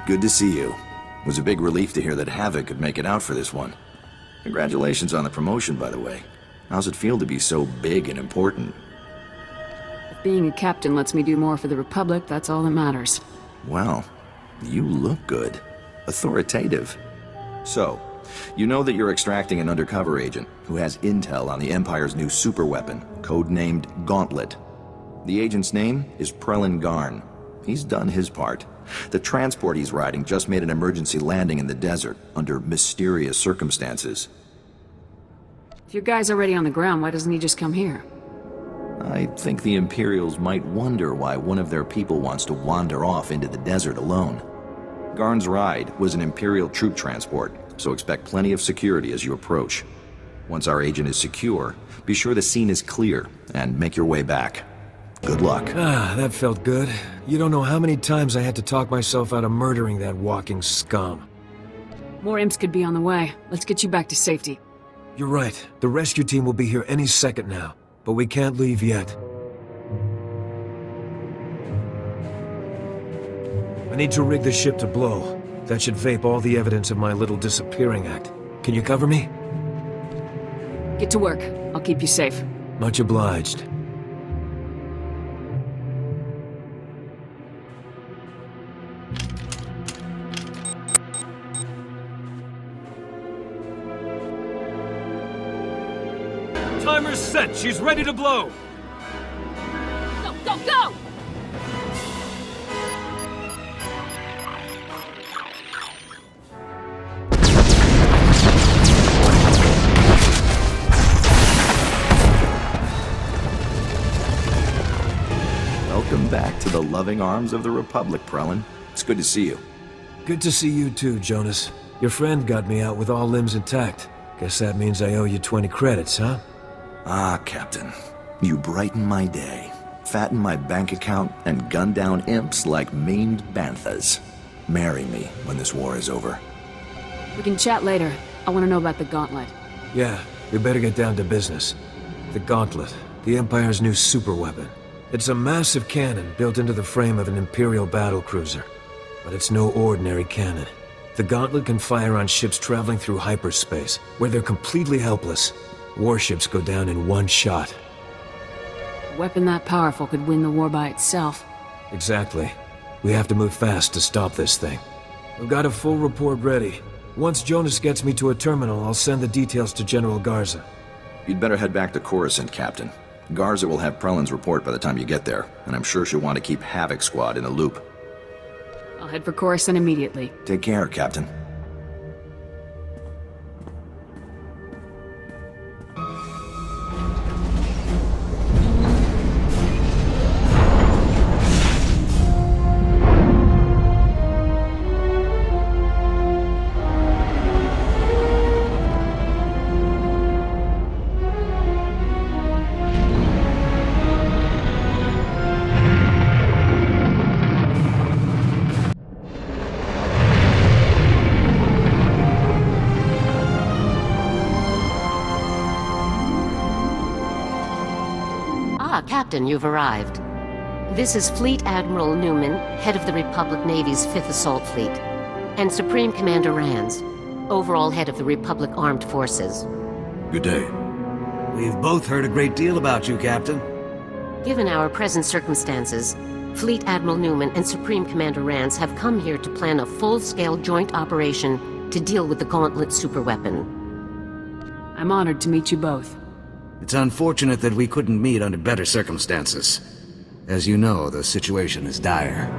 Good to see you. It was a big relief to hear that Havoc could make it out for this one. Congratulations on the promotion, by the way. How's it feel to be so big and important? If being a captain lets me do more for the Republic, that's all that matters. Well, you look good. Authoritative. So, you know that you're extracting an undercover agent who has intel on the Empire's new superweapon, codenamed Gauntlet. The agent's name is Prelin Garn. He's done his part. The transport he's riding just made an emergency landing in the desert under mysterious circumstances. If your guy's already on the ground, why doesn't he just come here? I think the Imperials might wonder why one of their people wants to wander off into the desert alone. Garn's ride was an Imperial troop transport, so expect plenty of security as you approach. Once our agent is secure, be sure the scene is clear and make your way back. Good luck. Ah, that felt good. You don't know how many times I had to talk myself out of murdering that walking scum. More imps could be on the way. Let's get you back to safety. You're right. The rescue team will be here any second now, but we can't leave yet. I need to rig the ship to blow. That should vape all the evidence of my little disappearing act. Can you cover me? Get to work. I'll keep you safe. Much obliged. Timer's set. She's ready to blow. Go, go, go! Welcome back to the loving arms of the Republic, Prelin. It's good to see you. Good to see you too, Jonas. Your friend got me out with all limbs intact. Guess that means I owe you 20 credits, huh? Ah, Captain. You brighten my day. Fatten my bank account and gun down imps like maimed banthas. Marry me when this war is over. We can chat later. I want to know about the Gauntlet. Yeah, we better get down to business. The Gauntlet, the Empire's new superweapon. It's a massive cannon built into the frame of an Imperial battlecruiser. But it's no ordinary cannon. The Gauntlet can fire on ships traveling through hyperspace, where they're completely helpless. Warships go down in one shot. A weapon that powerful could win the war by itself. Exactly. We have to move fast to stop this thing. We've got a full report ready. Once Jonas gets me to a terminal, I'll send the details to General Garza. You'd better head back to Coruscant, Captain. Garza will have Prelin's report by the time you get there, and I'm sure she'll want to keep Havoc Squad in the loop. I'll head for Coruscant immediately. Take care, Captain. Captain, you've arrived. This is Fleet Admiral Newman, head of the Republic Navy's 5th Assault Fleet, and Supreme Commander Rands, overall head of the Republic Armed Forces. Good day. We've both heard a great deal about you, Captain. Given our present circumstances, Fleet Admiral Newman and Supreme Commander Rands have come here to plan a full-scale joint operation to deal with the Gauntlet superweapon. I'm honored to meet you both. It's unfortunate that we couldn't meet under better circumstances. As you know, the situation is dire.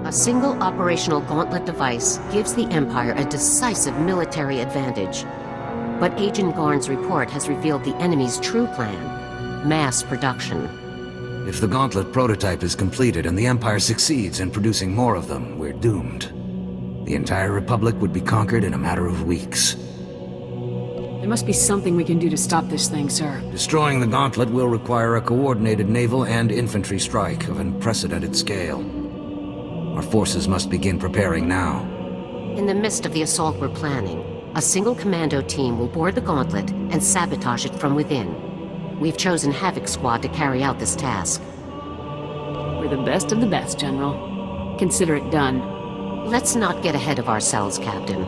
A single operational Gauntlet device gives the Empire a decisive military advantage. But Agent Garn's report has revealed the enemy's true plan: mass production. If the Gauntlet prototype is completed and the Empire succeeds in producing more of them, we're doomed. The entire Republic would be conquered in a matter of weeks. There must be something we can do to stop this thing, sir. Destroying the Gauntlet will require a coordinated naval and infantry strike of unprecedented scale. Our forces must begin preparing now. In the midst of the assault we're planning, a single commando team will board the Gauntlet and sabotage it from within. We've chosen Havoc Squad to carry out this task. We're the best of the best, General. Consider it done. Let's not get ahead of ourselves, Captain.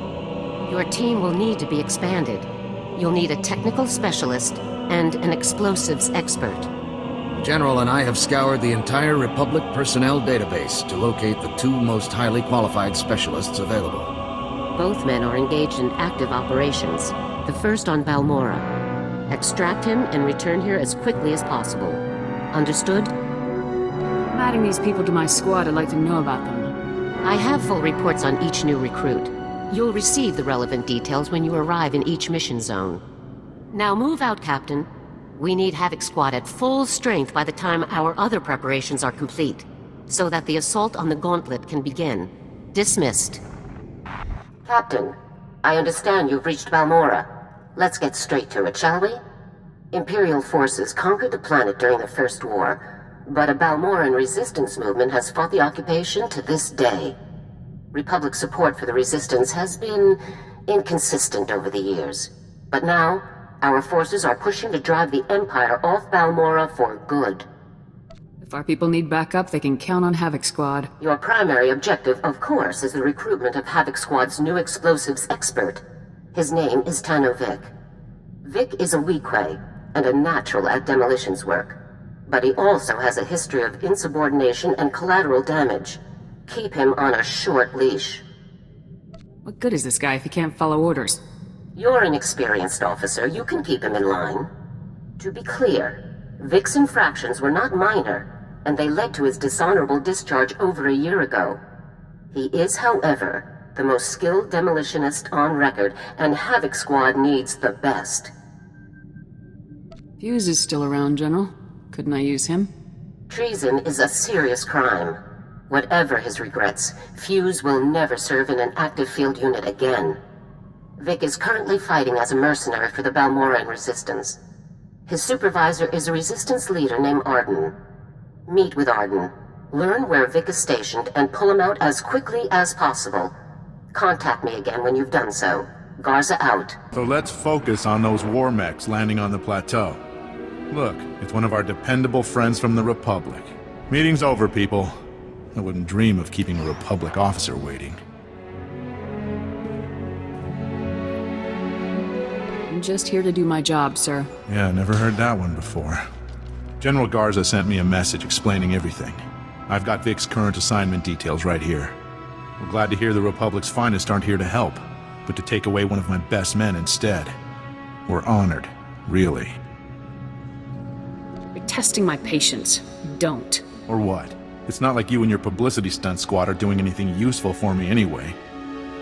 Your team will need to be expanded. You'll need a technical specialist and an explosives expert. General and I have scoured the entire Republic personnel database to locate the two most highly qualified specialists available. Both men are engaged in active operations. The first on Balmorra. Extract him and return here as quickly as possible. Understood? I'm adding these people to my squad. I'd like to know about them. I have full reports on each new recruit. You'll receive the relevant details when you arrive in each mission zone. Now move out, Captain. We need Havoc Squad at full strength by the time our other preparations are complete, so that the assault on the Gauntlet can begin. Dismissed. Captain, I understand you've reached Balmorra. Let's get straight to it, shall we? Imperial forces conquered the planet during the First War, but a Balmorran resistance movement has fought the occupation to this day. Republic support for the resistance has been inconsistent over the years. But now, our forces are pushing to drive the Empire off Balmorra for good. If our people need backup, they can count on Havoc Squad. Your primary objective, of course, is the recruitment of Havoc Squad's new explosives expert. His name is Tano Vic. Vic is a Weequay, and a natural at demolitions work. But he also has a history of insubordination and collateral damage. Keep him on a short leash. What good is this guy if he can't follow orders? You're an experienced officer. You can keep him in line. To be clear, Vic's infractions were not minor, and they led to his dishonorable discharge over a year ago. He is, however, the most skilled demolitionist on record, and Havoc Squad needs the best. Fuse is still around, General. Couldn't I use him? Treason is a serious crime. Whatever his regrets, Fuse will never serve in an active field unit again. Vic is currently fighting as a mercenary for the Balmorran resistance. His supervisor is a resistance leader named Arden. Meet with Arden, learn where Vic is stationed, and pull him out as quickly as possible. Contact me again when you've done so. Garza out. So let's focus on those war mechs landing on the plateau. Look, it's one of our dependable friends from the Republic. Meeting's over, people. I wouldn't dream of keeping a Republic officer waiting. I'm just here to do my job, sir. Yeah, never heard that one before. General Garza sent me a message explaining everything. I've got Vic's current assignment details right here. We're glad to hear the Republic's finest aren't here to help, but to take away one of my best men instead. We're honored, really. You're testing my patience. Don't. Or what? It's not like you and your publicity stunt squad are doing anything useful for me anyway.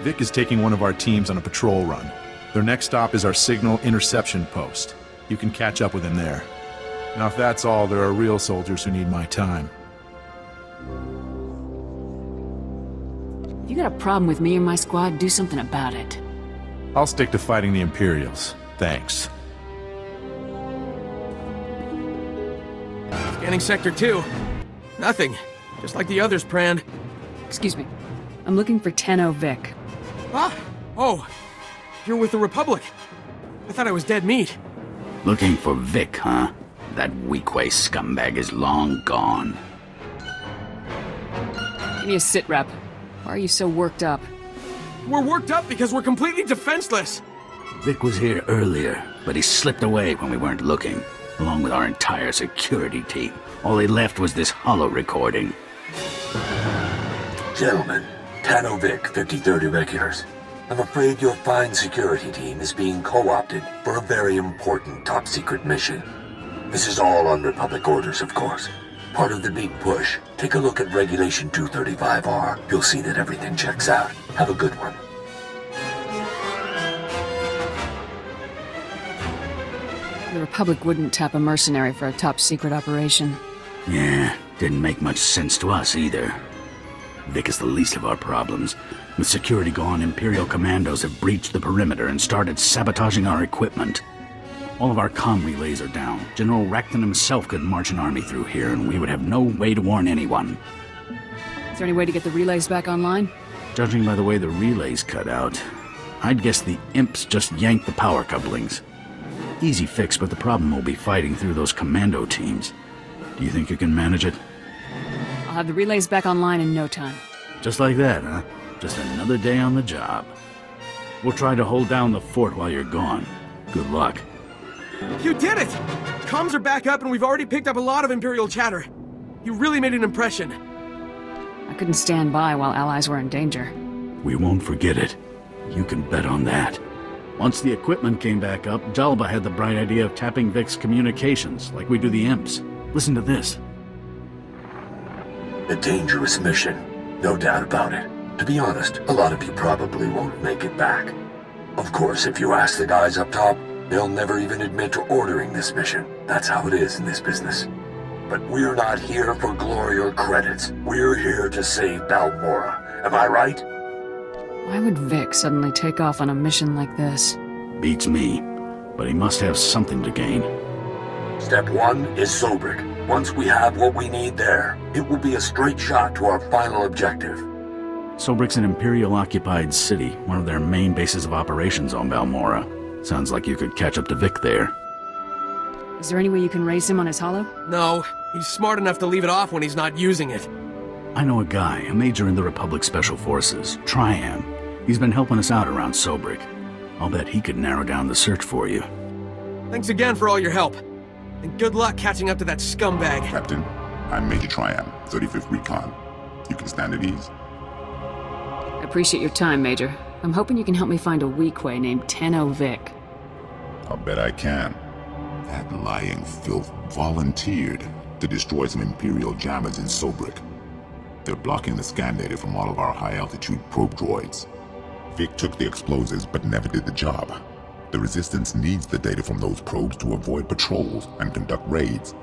Vic is taking one of our teams on a patrol run. Their next stop is our signal interception post. You can catch up with him there. Now if that's all, there are real soldiers who need my time. If you got a problem with me or my squad, do something about it. I'll stick to fighting the Imperials. Thanks. Scanning Sector 2. Nothing. Just like the others, Pran. Excuse me. I'm looking for Tano Vic. Ah! Oh! You're with the Republic. I thought I was dead meat. Looking for Vic, huh? That Weequay scumbag is long gone. Give me a sit rep. Why are you so worked up? We're worked up because we're completely defenseless. Vic was here earlier, but he slipped away when we weren't looking, along with our entire security team. All he left was this holo recording. Gentlemen, Tano Vic, 53rd Irregulars. I'm afraid your fine security team is being co-opted for a very important top-secret mission. This is all on Republic orders, of course. Part of the big push. Take a look at Regulation 235R. You'll see that everything checks out. Have a good one. The Republic wouldn't tap a mercenary for a top-secret operation. Yeah, didn't make much sense to us either. Vic is the least of our problems. With security gone, Imperial commandos have breached the perimeter and started sabotaging our equipment. All of our comm relays are down. General Racton himself could march an army through here, and we would have no way to warn anyone. Is there any way to get the relays back online? Judging by the way the relays cut out, I'd guess the imps just yanked the power couplings. Easy fix, but the problem will be fighting through those commando teams. Do you think you can manage it? I'll have the relays back online in no time. Just like that, huh? Just another day on the job. We'll try to hold down the fort while you're gone. Good luck. You did it! Comms are back up and we've already picked up a lot of Imperial chatter. You really made an impression. I couldn't stand by while allies were in danger. We won't forget it. You can bet on that. Once the equipment came back up, Jalba had the bright idea of tapping Vic's communications, like we do the imps. Listen to this. A dangerous mission, no doubt about it. To be honest, a lot of you probably won't make it back. Of course, if you ask the guys up top, they'll never even admit to ordering this mission. That's how it is in this business. But we're not here for glory or credits. We're here to save Balmorra. Am I right? Why would Vic suddenly take off on a mission like this? Beats me, but he must have something to gain. Step 1 is Sobrik. Once we have what we need there, it will be a straight shot to our final objective. Sobrik's an Imperial-occupied city, one of their main bases of operations on Balmorra. Sounds like you could catch up to Vic there. Is there any way you can raise him on his holo? No, he's smart enough to leave it off when he's not using it. I know a guy, a major in the Republic Special Forces, Triam. He's been helping us out around Sobrik. I'll bet he could narrow down the search for you. Thanks again for all your help. And good luck catching up to that scumbag. Captain, I'm Major Triam, 35th Recon. You can stand at ease. I appreciate your time, Major. I'm hoping you can help me find a Weequay named Tenno Vic. I'll bet I can. That lying filth volunteered to destroy some Imperial jammers in Sobrik. They're blocking the scan data from all of our high-altitude probe droids. Vic took the explosives but never did the job. The Resistance needs the data from those probes to avoid patrols and conduct raids.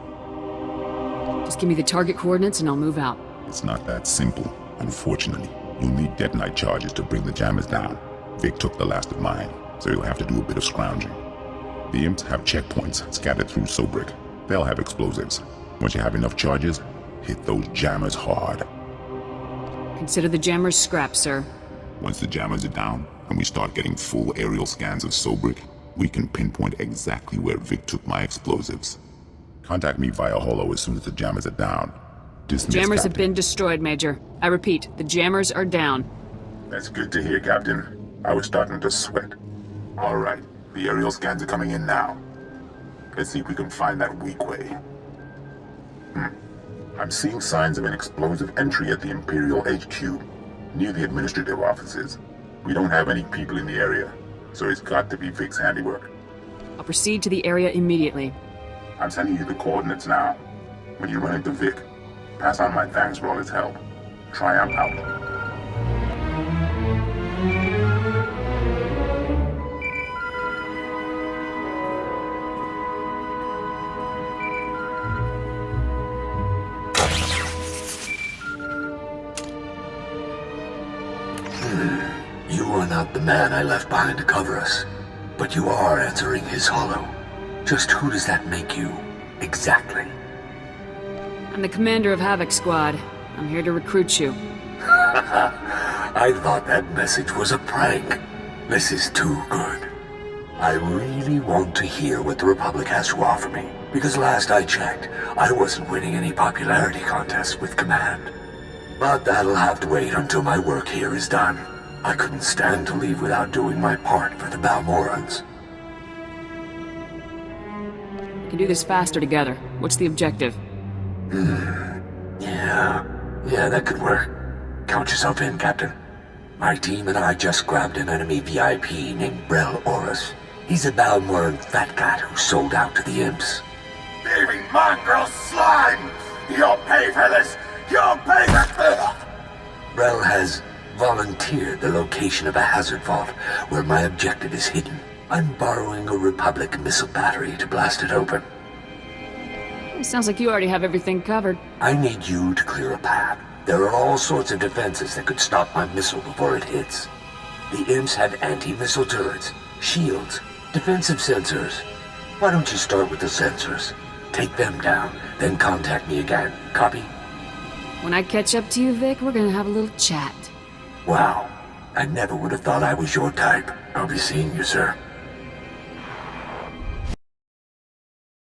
Just give me the target coordinates and I'll move out. It's not that simple, unfortunately. You'll need detonite charges to bring the jammers down. Vic took the last of mine, so you'll have to do a bit of scrounging. The imps have checkpoints scattered through Sobrik. They'll have explosives. Once you have enough charges, hit those jammers hard. Consider the jammers scrapped, sir. Once the jammers are down, and we start getting full aerial scans of Sobrik, we can pinpoint exactly where Vic took my explosives. Contact me via holo as soon as the jammers are down. Dismiss, Jammers have Captain. been destroyed, Major. I repeat, the jammers are down. That's good to hear, Captain. I was starting to sweat. All right, the aerial scans are coming in now. Let's see if we can find that Weequay. I'm seeing signs of an explosive entry at the Imperial HQ, near the administrative offices. We don't have any people in the area, so it's got to be Vic's handiwork. I'll proceed to the area immediately. I'm sending you the coordinates now. When you run into Vic, pass on my thanks for all his help. Triumph out. You are not the man I left behind to cover us, but you are answering his holo. Just who does that make you, exactly? I'm the commander of Havoc Squad. I'm here to recruit you. I thought that message was a prank. This is too good. I really want to hear what the Republic has to offer me, because last I checked, I wasn't winning any popularity contests with Command. But that'll have to wait until my work here is done. I couldn't stand to leave without doing my part for the Balmorrans. We can do this faster together. What's the objective? Yeah, that could work. Count yourself in, Captain. My team and I just grabbed an enemy VIP named Brel Oris. He's a Balmorran fat cat who sold out to the imps. Thieving mongrel slime! You'll pay for this! You'll pay for... Brel has volunteered the location of a hazard vault where my objective is hidden. I'm borrowing a Republic missile battery to blast it open. It sounds like you already have everything covered. I need you to clear a path. There are all sorts of defenses that could stop my missile before it hits. The imps have anti-missile turrets, shields, defensive sensors. Why don't you start with the sensors? Take them down, then contact me again. Copy? When I catch up to you, Vic, we're gonna have a little chat. Wow. I never would have thought I was your type. I'll be seeing you, sir.